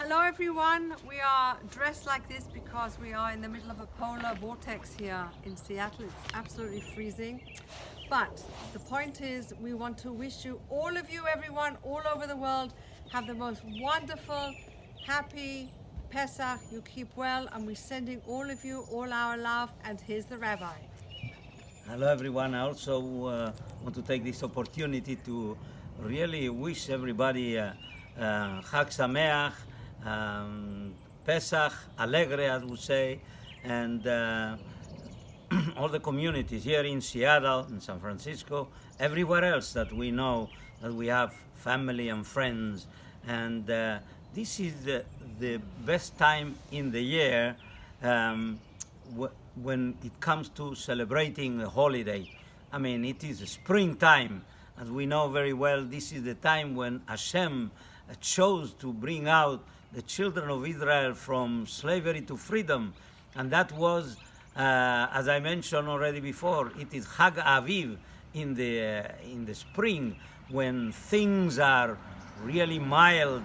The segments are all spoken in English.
Hello everyone, we are dressed like this because we are in the middle of a polar vortex here in Seattle. It's absolutely freezing. But the point is, we want to wish you, all of you, everyone, all over the world, have the most wonderful, happy Pesach. You keep well, and we're sending all of you all our love. And here's the rabbi. Hello everyone. I also want to take this opportunity to really wish everybody Chag Sameach, Pesach, Alegre, as we say, and all the communities here in Seattle, in San Francisco, everywhere else that we know that we have family and friends. And this is the best time in the year when it comes to celebrating a holiday. I mean, it is springtime. As we know very well, this is the time when Hashem chose to bring out the children of Israel from slavery to freedom. And that was, as I mentioned already before, it is Chag Aviv in the spring, when things are really mild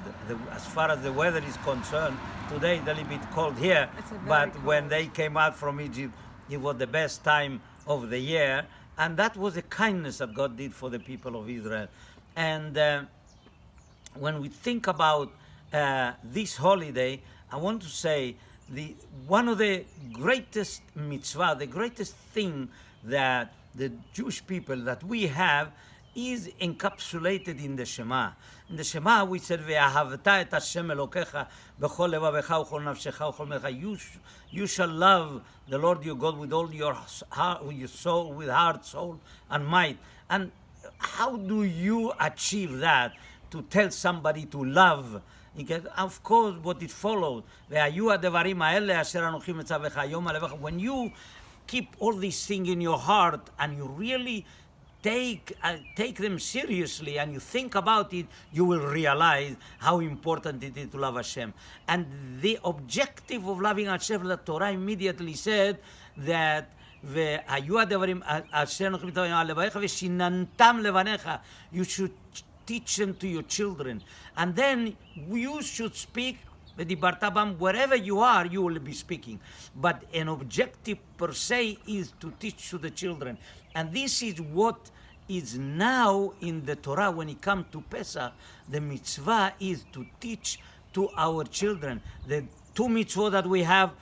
as far as the weather is concerned. Today it's a little bit cold here, but cold. When they came out from Egypt, it was the best time of the year, and that was a kindness that God did for the people of Israel. And when we think about this holiday, I want to say one of the greatest mitzvah, the greatest thing that the Jewish people that we have is encapsulated in the Shema. In the Shema we said, "Ve'ahavta et Hashem Elokecha b'chol levavecha u'chol nafshecha u'chol mecha." You shall love the Lord your God with all your heart, with your soul, with heart, soul, and might. And how do you achieve that? To tell somebody to love. Of course, what it follows. When you keep all these things in your heart and you really take them seriously and you think about it, you will realize how important it is to love Hashem. And the objective of loving Hashem, the Torah immediately said that you should teach them to your children. And then you should speak wherever you are, you will be speaking. But an objective per se is to teach to the children. And this is what is now in the Torah when it comes to Pesach. The mitzvah is to teach to our children. The two mitzvot that we have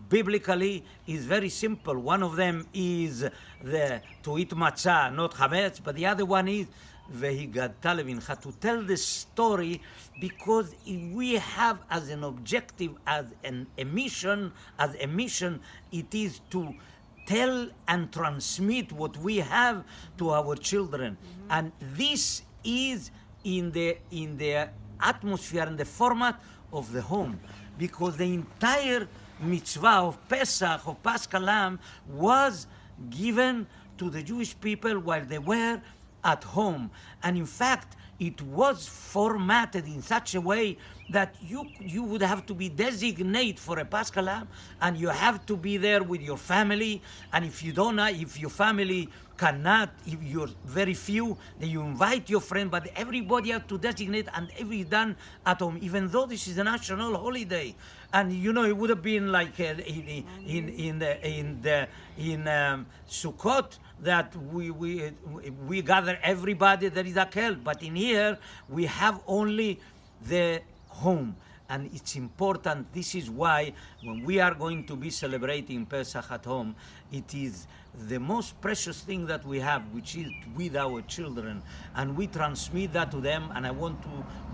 biblically is very simple. One of them is to eat matzah, not chametz, but the other one is to tell the story, because we have as an objective, as a mission, it is to tell and transmit what we have to our children. Mm-hmm. And this is in the atmosphere and the format of the home, because the entire mitzvah of Pesach, of Paschal Lamb, was given to the Jewish people while they were at home. And in fact, it was formatted in such a way that you would have to be designated for a Paschal Lamb, and you have to be there with your family. And if your family cannot, if you're very few, then you invite your friend, but everybody has to designate, and everything done at home, even though this is a national holiday. And it would have been like in Sukkot, that we gather everybody that is akel, but in here we have only the home. And it's important. This is why when we are going to be celebrating Pesach at home, it is the most precious thing that we have, which is with our children, and we transmit that to them. And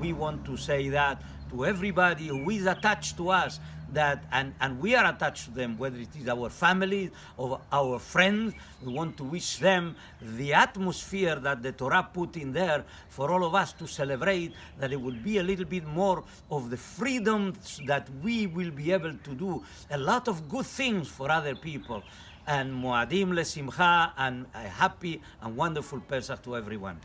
we want to say that to everybody who is attached to us, that and we are attached to them, whether it is our family or our friends. We want to wish them the atmosphere that the Torah put in there for all of us to celebrate, that it will be a little bit more of the freedom, that we will be able to do a lot of good things for other people. And Moadim lesimcha, and a happy and wonderful Pesach to everyone.